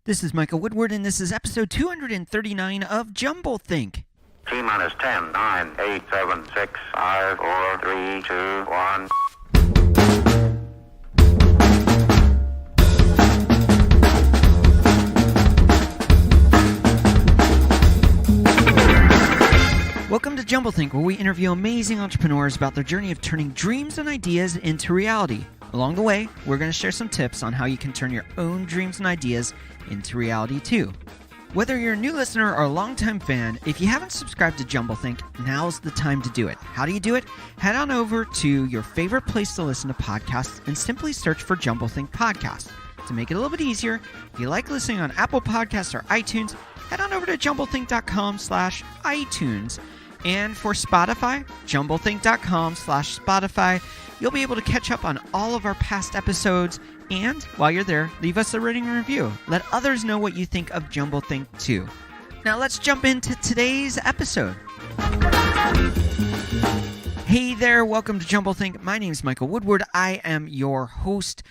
This is Michael Woodward, and this is episode 239 of Jumble Think. T-minus 10, 9, 8, 7, 6, 5, 4, 3, 2, 1. Welcome to Jumble Think, where we interview amazing entrepreneurs about their journey of turning dreams and ideas into reality. Along the way, we're going to share some tips on how you can turn your own dreams and ideas into reality too. Whether you're a new listener or a longtime fan, if you haven't subscribed to Jumble Think, now's the time to do it. How do you do it? Head on over to your favorite place to listen to podcasts and simply search for Jumble Think Podcast. To make it a little bit easier, if you like listening on Apple Podcasts or iTunes, head on over to jumblethink.com/iTunes. And for Spotify, jumblethink.com/Spotify. You'll be able to catch up on all of our past episodes. And while you're there, leave us a rating and review. Let others know what you think of Jumble Think too. Now let's jump into today's episode. Hey there, welcome to Jumble Think. My name is Michael Woodward. I am your host.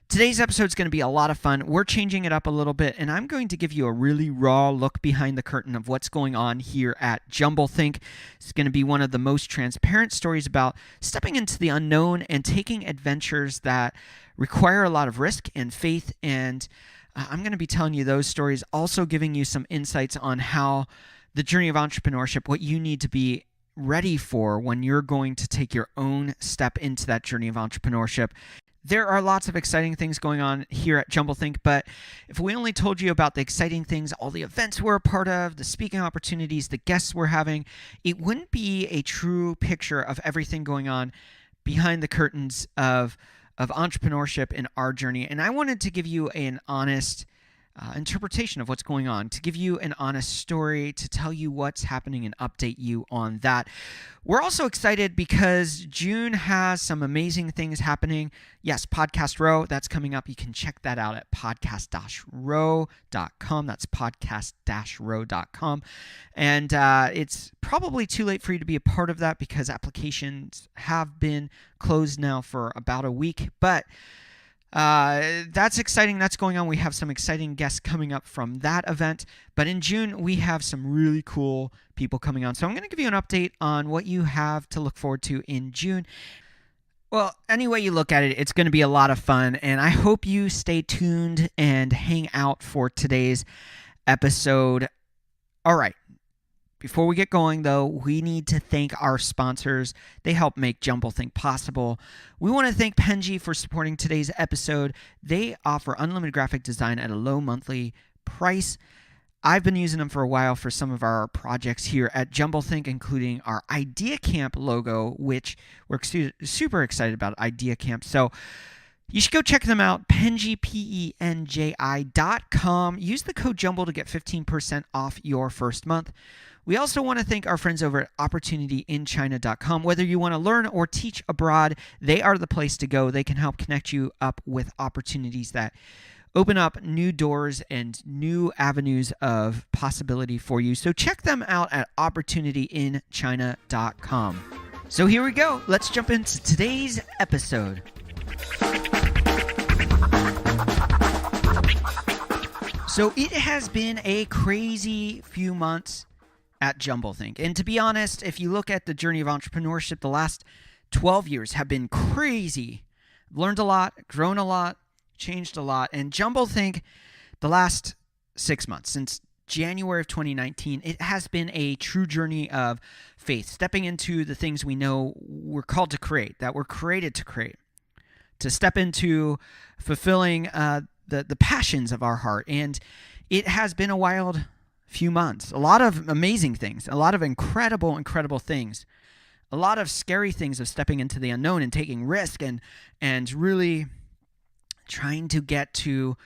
Today's episode is going to be a lot of fun. We're changing it up a little bit, and I'm going to give you a really raw look behind the curtain of what's going on here at Jumble Think. It's going to be one of the most transparent stories about stepping into the unknown and taking adventures that require a lot of risk and faith, and I'm going to be telling you those stories, also giving you some insights on how the journey of entrepreneurship, what you need to be ready for when you're going to take your own step into that journey of entrepreneurship. There are lots of exciting things going on here at Jumble Think, but if we only told you about the exciting things, all the events we're a part of, the speaking opportunities, the guests we're having, it wouldn't be a true picture of everything going on behind the curtains of entrepreneurship in our journey. And I wanted to give you an honest interpretation of what's going on, to give you an honest story, to tell you what's happening and update you on that. We're also excited because June has some amazing things happening. Yes, Podcast Row, that's coming up. You can check that out at podcast-row.com. That's podcast-row.com. And it's probably too late for you to be a part of that because applications have been closed now for about a week. But that's exciting. That's going on. We have some exciting guests coming up from that event. But in June, we have some really cool people coming on. So I'm going to give you an update on what you have to look forward to in June. Well, any way you look at it, it's going to be a lot of fun. And I hope you stay tuned and hang out for today's episode. All right. Before we get going, though, we need to thank our sponsors. They help make Jumble Think possible. We want to thank Penji for supporting today's episode. They offer unlimited graphic design at a low monthly price. I've been using them for a while for some of our projects here at Jumble Think, including our Idea Camp logo, which we're super excited about, Idea Camp. So you should go check them out, Penji, PENJI.com. Use the code JUMBLE to get 15% off your first month. We also want to thank our friends over at OpportunityInChina.com. Whether you want to learn or teach abroad, they are the place to go. They can help connect you up with opportunities that open up new doors and new avenues of possibility for you. So check them out at OpportunityInChina.com. So here we go. Let's jump into today's episode. So it has been a crazy few months at Jumble Think. And to be honest, if you look at the journey of entrepreneurship, the last 12 years have been crazy. Learned a lot, grown a lot, changed a lot. And Jumble Think, the last 6 months, since January of 2019, it has been a true journey of faith, stepping into the things we know we're called to create, that we're created to create, to step into fulfilling the passions of our heart. And it has been a wild few months. A lot of amazing things, a lot of incredible things, a lot of scary things of stepping into the unknown and taking risk and really trying to get to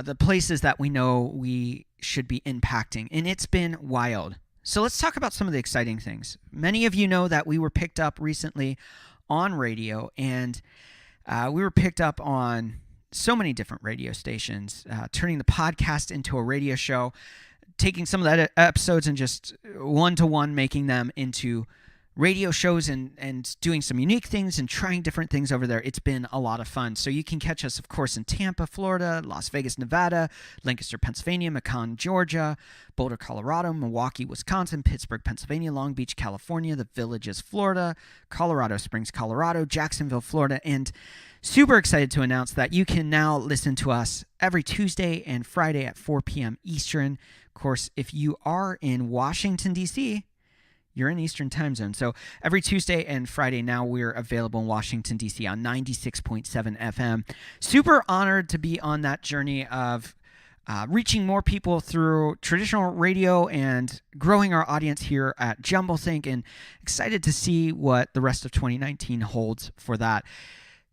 the places that we know we should be impacting. And it's been wild. So let's talk about some of the exciting things. Many of you know that we were picked up recently on radio, and we were picked up on so many different radio stations, turning the podcast into a radio show, taking some of that episodes and just one-to-one making them into radio shows and doing some unique things and trying different things over there. It's been a lot of fun. So you can catch us, of course, in Tampa, Florida, Las Vegas, Nevada, Lancaster, Pennsylvania, Macon, Georgia, Boulder, Colorado, Milwaukee, Wisconsin, Pittsburgh, Pennsylvania, Long Beach, California, The Villages, Florida, Colorado Springs, Colorado, Jacksonville, Florida, and super excited to announce that you can now listen to us every Tuesday and Friday at 4 p.m. Eastern. Of course, if you are in Washington, D.C., you're in Eastern time zone. So every Tuesday and Friday now we're available in Washington, D.C. on 96.7 FM. Super honored to be on that journey of reaching more people through traditional radio and growing our audience here at Jumblethink, and excited to see what the rest of 2019 holds for that.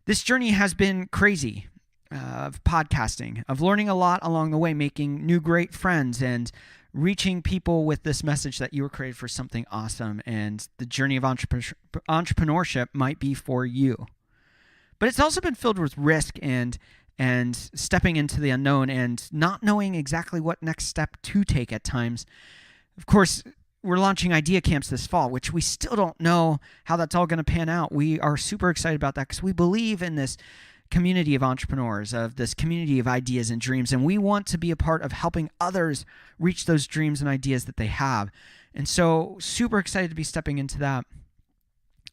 This journey has been crazy of podcasting, of learning a lot along the way, making new great friends, and reaching people with this message that you were created for something awesome, and the journey of entrepreneurship might be for you. But it's also been filled with risk and stepping into the unknown and not knowing exactly what next step to take at times. Of course, we're launching idea camps this fall, which we still don't know how that's all going to pan out. We are super excited about that because we believe in this community of entrepreneurs, of this community of ideas and dreams, and we want to be a part of helping others reach those dreams and ideas that they have. And so super excited to be stepping into that,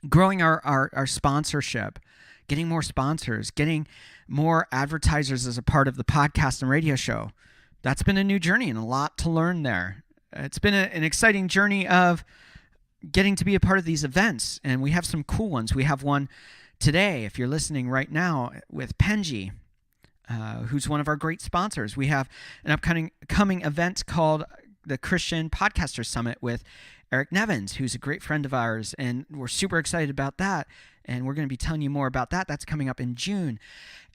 growing our sponsorship, getting more sponsors, getting more advertisers as a part of the podcast and radio show. That's been a new journey and a lot to learn there. It's been an exciting journey of getting to be a part of these events, and we have some cool ones. We have one today, if you're listening right now, with Penji, who's one of our great sponsors. We have an upcoming event called the Christian Podcasters Summit with Eric Nevins, who's a great friend of ours, and we're super excited about that, and we're going to be telling you more about that. That's coming up in June.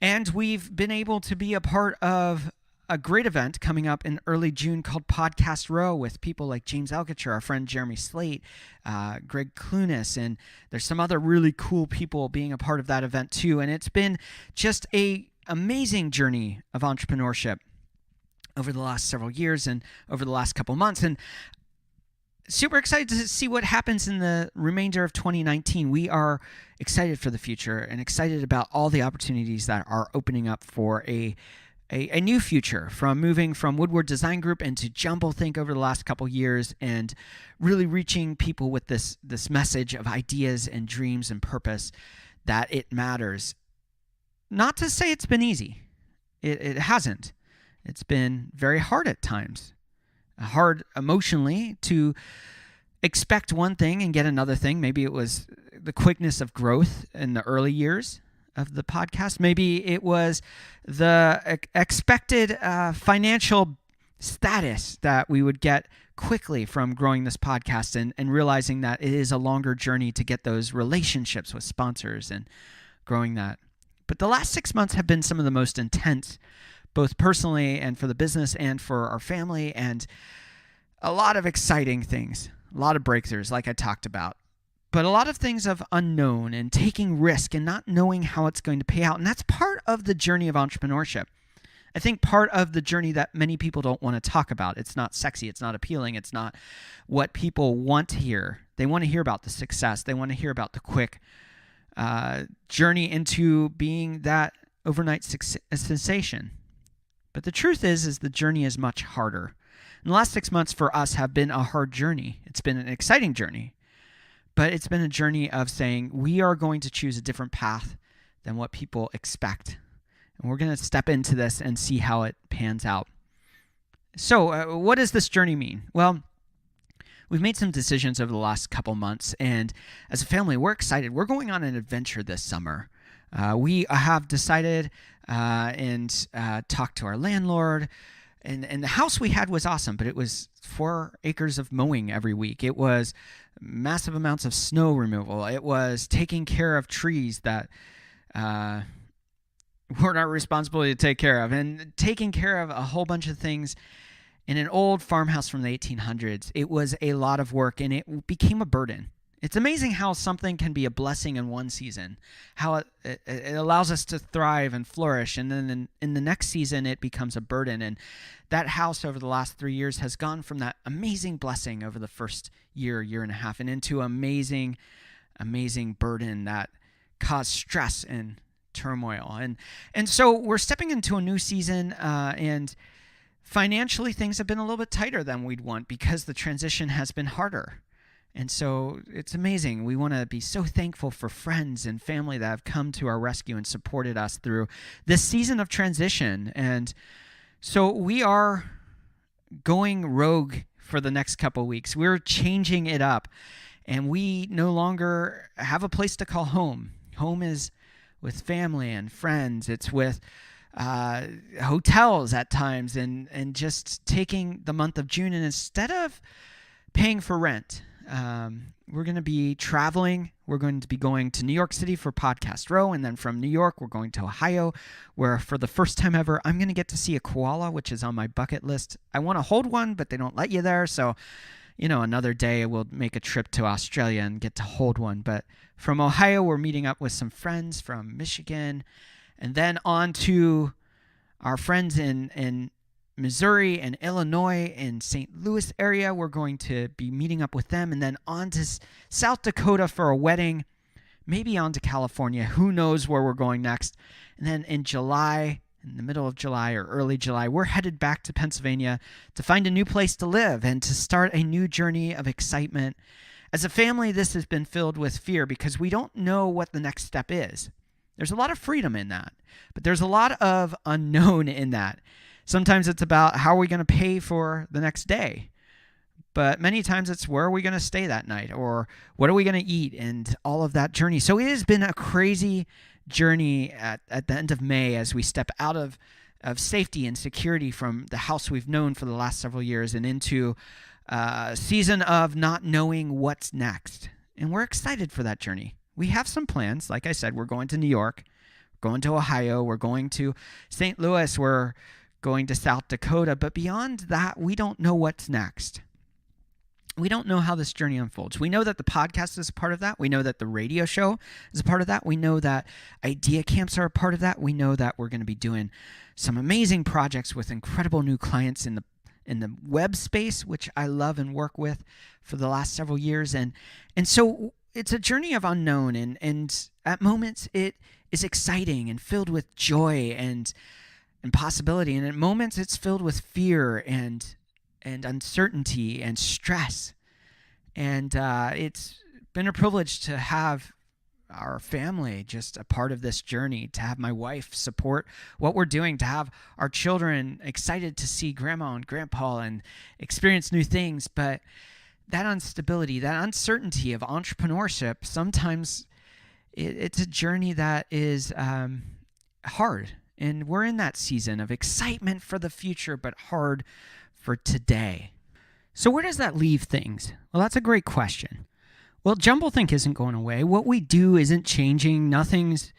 And we've been able to be a part of a great event coming up in early June called Podcast Row with people like James Alcatcher, our friend Jeremy Slate, Greg Clunas, and there's some other really cool people being a part of that event too. And it's been just a amazing journey of entrepreneurship over the last several years and over the last couple months. And super excited to see what happens in the remainder of 2019. We are excited for the future and excited about all the opportunities that are opening up for a new future, from moving from Woodward Design Group into Jumblethink over the last couple years, and really reaching people with this message of ideas and dreams and purpose, that it matters. Not to say it's been easy. It hasn't. It's been very hard at times. Hard emotionally to expect one thing and get another thing. Maybe it was the quickness of growth in the early years of the podcast. Maybe it was the expected financial status that we would get quickly from growing this podcast, and realizing that it is a longer journey to get those relationships with sponsors and growing that. But the last 6 months have been some of the most intense, both personally and for the business and for our family, and a lot of exciting things, a lot of breakthroughs like I talked about. But a lot of things of unknown and taking risk and not knowing how it's going to pay out. And that's part of the journey of entrepreneurship. I think part of the journey that many people don't want to talk about. It's not sexy. It's not appealing. It's not what people want to hear. They want to hear about the success. They want to hear about the quick journey into being that overnight sensation. But the truth is the journey is much harder. And the last 6 months for us have been a hard journey. It's been an exciting journey. But it's been a journey of saying we are going to choose a different path than what people expect. And we're going to step into this and see how it pans out. So what does this journey mean? Well, we've made some decisions over the last couple months. And as a family, we're excited. We're going on an adventure this summer. We have decided and talked to our landlord. And the house we had was awesome, but it was 4 acres of mowing every week. It was massive amounts of snow removal. It was taking care of trees that we're not responsible to take care of, and taking care of a whole bunch of things in an old farmhouse from the 1800s. It was a lot of work, and it became a burden. It's amazing how something can be a blessing in one season, how it allows us to thrive and flourish, and then in the next season it becomes a burden. And that house over the last 3 years has gone from that amazing blessing over the first year and a half, and into amazing burden that caused stress and turmoil. And so we're stepping into a new season, and financially things have been a little bit tighter than we'd want because the transition has been harder. And so it's amazing. We want to be so thankful for friends and family that have come to our rescue and supported us through this season of transition. And so we are going rogue for the next couple of weeks. We're changing it up, and we no longer have a place to call home. Home is with family and friends. It's with hotels at times, and just taking the month of June, and instead of paying for rent, we're going to be traveling. We're going to be going to New York City for Podcast Row, and then from New York, we're going to Ohio, where for the first time ever, I'm going to get to see a koala, which is on my bucket list. I want to hold one, but they don't let you there, so another day we'll make a trip to Australia and get to hold one. But from Ohio, we're meeting up with some friends from Michigan, and then on to our friends in Missouri and Illinois and St. Louis area. We're going to be meeting up with them, and then on to South Dakota for a wedding, maybe on to California. Who knows where we're going next? And then in July, in the middle of July or early July, we're headed back to Pennsylvania to find a new place to live and to start a new journey of excitement. As a family, this has been filled with fear because we don't know what the next step is. There's a lot of freedom in that, but there's a lot of unknown in that. Sometimes it's about how are we going to pay for the next day, but many times it's where are we going to stay that night, or what are we going to eat, and all of that journey. So it has been a crazy journey at the end of May as we step out of safety and security from the house we've known for the last several years and into a season of not knowing what's next. And we're excited for that journey. We have some plans. Like I said, we're going to New York, we're going to Ohio, we're going to St. Louis, we're going to South Dakota. But beyond that, we don't know what's next. We don't know how this journey unfolds. We know that the podcast is a part of that. We know that the radio show is a part of that. We know that idea camps are a part of that. We know that we're going to be doing some amazing projects with incredible new clients in the web space, which I love and work with for the last several years. And so it's a journey of unknown, and at moments it is exciting and filled with joy and possibility, and at moments it's filled with fear and uncertainty and stress. And it's been a privilege to have our family just a part of this journey, to have my wife support what we're doing, to have our children excited to see grandma and grandpa and experience new things. But that instability, that uncertainty of entrepreneurship, sometimes it's a journey that is hard. And we're in that season of excitement for the future, but hard for today. So where does that leave things? Well, that's a great question. Well, Jumblethink isn't going away. What we do isn't changing. Nothing's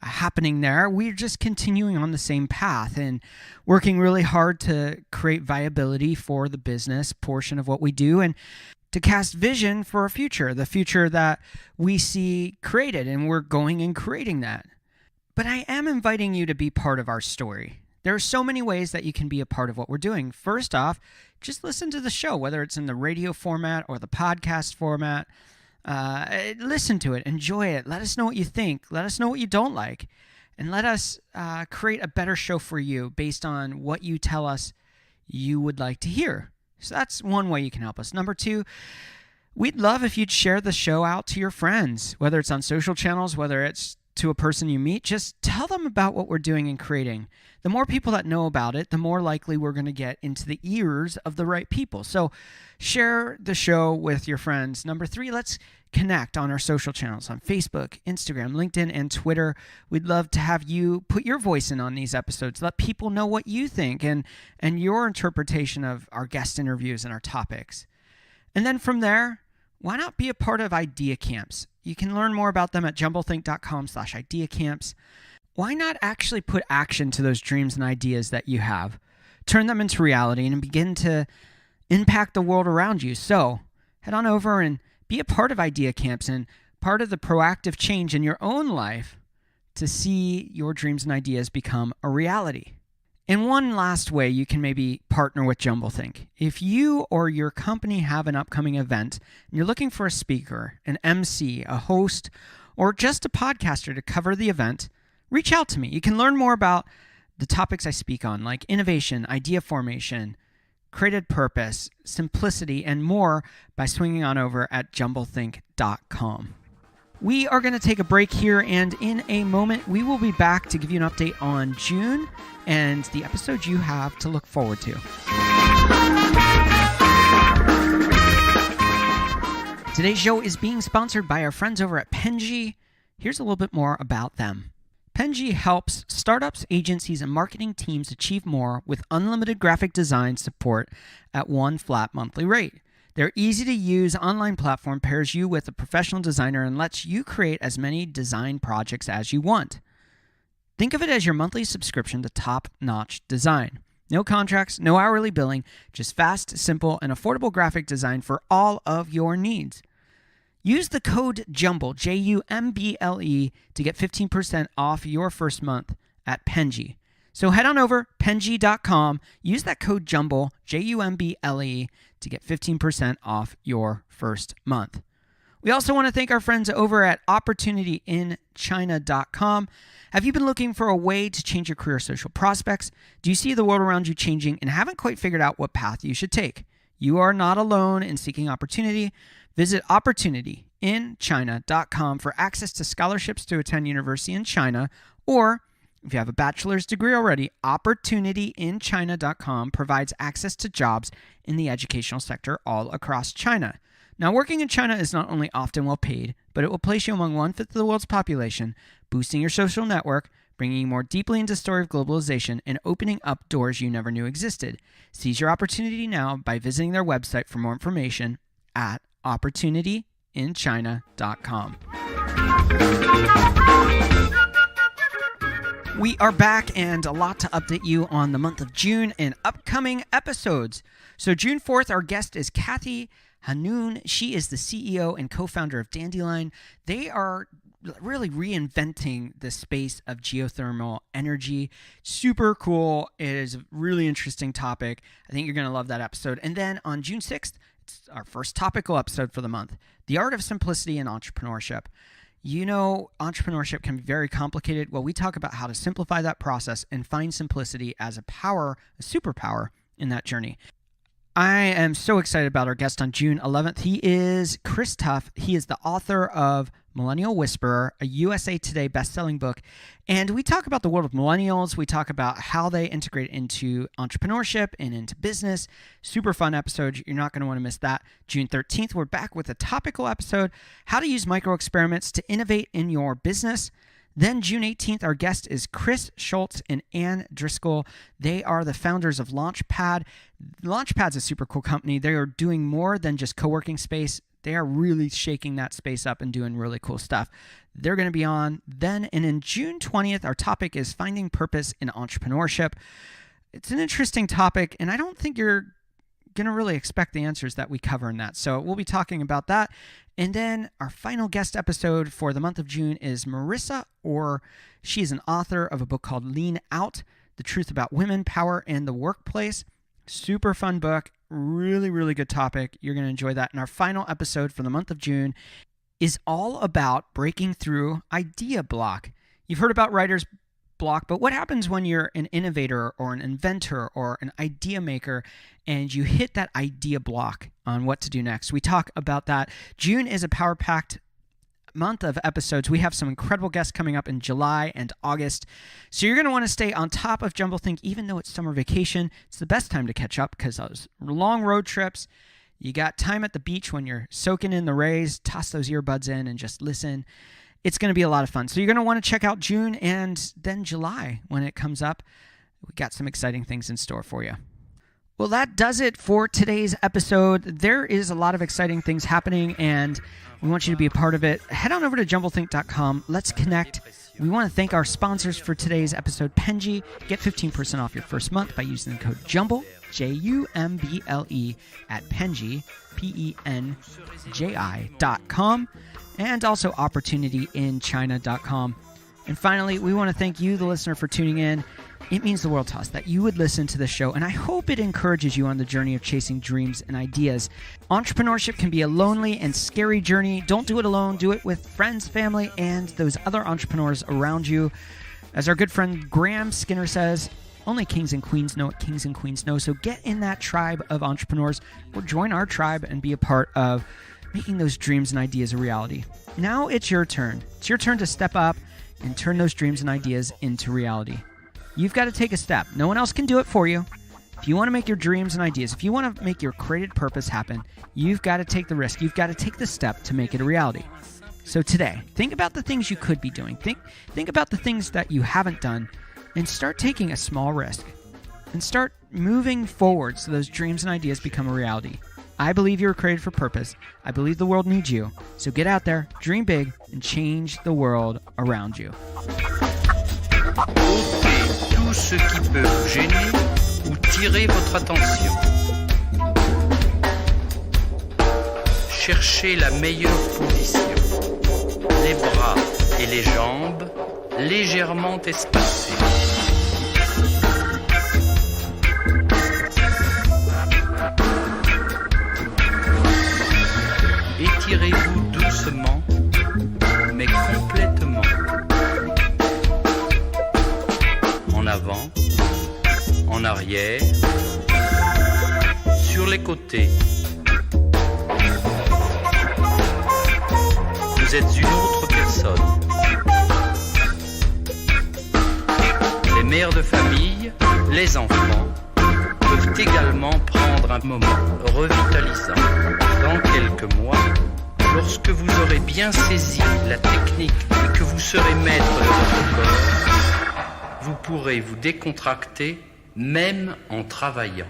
happening there. We're just continuing on the same path and working really hard to create viability for the business portion of what we do, and to cast vision for a future, the future that we see created, and we're going and creating that. But I am inviting you to be part of our story. There are so many ways that you can be a part of what we're doing. First off, just listen to the show, whether it's in the radio format or the podcast format. Listen to it, enjoy it. Let us know what you think. Let us know what you don't like. And let us create a better show for you based on what you tell us you would like to hear. So that's one way you can help us. Number two, we'd love if you'd share the show out to your friends, whether it's on social channels, whether it's to a person you meet. Just tell them about what we're doing and creating. The more people that know about it, the more likely we're going to get into the ears of the right people. So share the show with your friends. Number three, let's connect on our social channels on Facebook, Instagram, LinkedIn, and Twitter. We'd love to have you put your voice in on these episodes. Let people know what you think and your interpretation of our guest interviews and our topics. And then from there, why not be a part of idea camps? You can learn more about them at jumblethink.com/ideacamps. Why not actually put action to those dreams and ideas that you have? Turn them into reality and begin to impact the world around you. So head on over and Be a part of idea camps and part of the proactive change in your own life to see your dreams and ideas become a reality. And one last way you can maybe partner with JumbleThink. If you or your company have an upcoming event and you're looking for a speaker, an MC, a host, or just a podcaster to cover the event, reach out to me. You can learn more about the topics I speak on, like innovation, idea formation, created purpose, simplicity, and more by swinging on over at jumblethink.com. We are going to take a break here, and in a moment, we will be back to give you an update on June and the episodes you have to look forward to. Today's show is being sponsored by our friends over at Penji. Here's a little bit more about them. Penji helps startups, agencies, and marketing teams achieve more with unlimited graphic design support at one flat monthly rate. Their easy-to-use online platform pairs you with a professional designer and lets you create as many design projects as you want. Think of it as your monthly subscription to top-notch design. No contracts, no hourly billing, just fast, simple, and affordable graphic design for all of your needs. Use the code JUMBLE, Jumble, to get 15% off your first month at Penji. So head on over, Penji.com, use that code JUMBLE, Jumble, to get 15% off your first month. We also want to thank our friends over at OpportunityInChina.com. Have you been looking for a way to change your career social prospects? Do you see the world around you changing and haven't quite figured out what path you should take? You are not alone in seeking opportunity. Visit OpportunityInChina.com for access to scholarships to attend university in China, or if you have a bachelor's degree already, OpportunityInChina.com provides access to jobs in the educational sector all across China. Now, working in China is not only often well paid, but it will place you among 1/5 of the world's population, boosting your social network, bringing you more deeply into the story of globalization, and opening up doors you never knew existed. Seize your opportunity now by visiting their website for more information at OpportunityInChina.com. We are back, and a lot to update you on the month of June and upcoming episodes. So June 4th, our guest is Kathy Hanoun. She is the CEO and co-founder of Dandelion. They are really reinventing the space of geothermal energy. Super cool. It is a really interesting topic. I think you're going to love that episode. And then on June 6th, it's our first topical episode for the month, The Art of Simplicity in Entrepreneurship. You know, entrepreneurship can be very complicated. Well, we talk about how to simplify that process and find simplicity as a superpower in that journey. I am so excited about our guest on June 11th. He is Chris Tuff. He is the author of Millennial Whisperer, a USA Today best-selling book. And we talk about the world of millennials. We talk about how they integrate into entrepreneurship and into business. Super fun episode. You're not going to want to miss that. June 13th, we're back with a topical episode, how to use micro experiments to innovate in your business. Then June 18th, our guest is Chris Schultz and Ann Driscoll. They are the founders of Launchpad. Launchpad's a super cool company. They are doing more than just co-working space. They are really shaking that space up and doing really cool stuff. They're going to be on then. And in June 20th, our topic is finding purpose in entrepreneurship. It's an interesting topic, and I don't think you're going to really expect the answers that we cover in that. So we'll be talking about that. And then our final guest episode for the month of June is Marissa Orr. She is an author of a book called Lean Out, The Truth About Women, Power, and the Workplace. Super fun book. Really, really good topic. You're going to enjoy that. And our final episode for the month of June is all about breaking through idea block. You've heard about writer's block, but what happens when you're an innovator or an inventor or an idea maker and you hit that idea block on what to do next? We talk about that. June is a power-packed month of episodes. We have some incredible guests coming up in July and August. So you're going to want to stay on top of JumbleThink, even though it's summer vacation. It's the best time to catch up because those long road trips, you got time at the beach when you're soaking in the rays, toss those earbuds in and just listen. It's going to be a lot of fun. So you're going to want to check out June and then July when it comes up. We got some exciting things in store for you. Well, that does it for today's episode. There is a lot of exciting things happening, and we want you to be a part of it. Head on over to jumblethink.com. Let's connect. We want to thank our sponsors for today's episode, Penji. Get 15% off your first month by using the code JUMBLE, JUMBLE, at Penji, PENJI.com, and also opportunityinchina.com. And finally, we want to thank you, the listener, for tuning in. It means the world to us that you would listen to the show, and I hope it encourages you on the journey of chasing dreams and ideas. Entrepreneurship can be a lonely and scary journey. Don't do it alone. Do it with friends, family, and those other entrepreneurs around you. As our good friend Graham Skinner says, only kings and queens know what kings and queens know. So get in that tribe of entrepreneurs or join our tribe and be a part of making those dreams and ideas a reality. Now it's your turn. It's your turn to step up and turn those dreams and ideas into reality. You've got to take a step. No one else can do it for you. If you want to make your dreams and ideas, if you want to make your created purpose happen, you've got to take the risk. You've got to take the step to make it a reality. So today, think about the things you could be doing. Think about the things that you haven't done, and start taking a small risk. And start moving forward so those dreams and ideas become a reality. I believe you were created for purpose. I believe the world needs you. So get out there, dream big, and change the world around you. Ôtez tout ce qui peut vous gêner ou tirer votre attention. Cherchez la meilleure position. Les bras et les jambes légèrement espacés. Étirez-vous doucement, mais complètement. En avant, en arrière, sur les côtés. Vous êtes une autre personne. Les mères de famille, les enfants, peuvent également prendre un moment revitalisant. Dans quelques mois, lorsque vous aurez bien saisi la technique et que vous serez maître de votre corps, vous pourrez vous décontracter même en travaillant.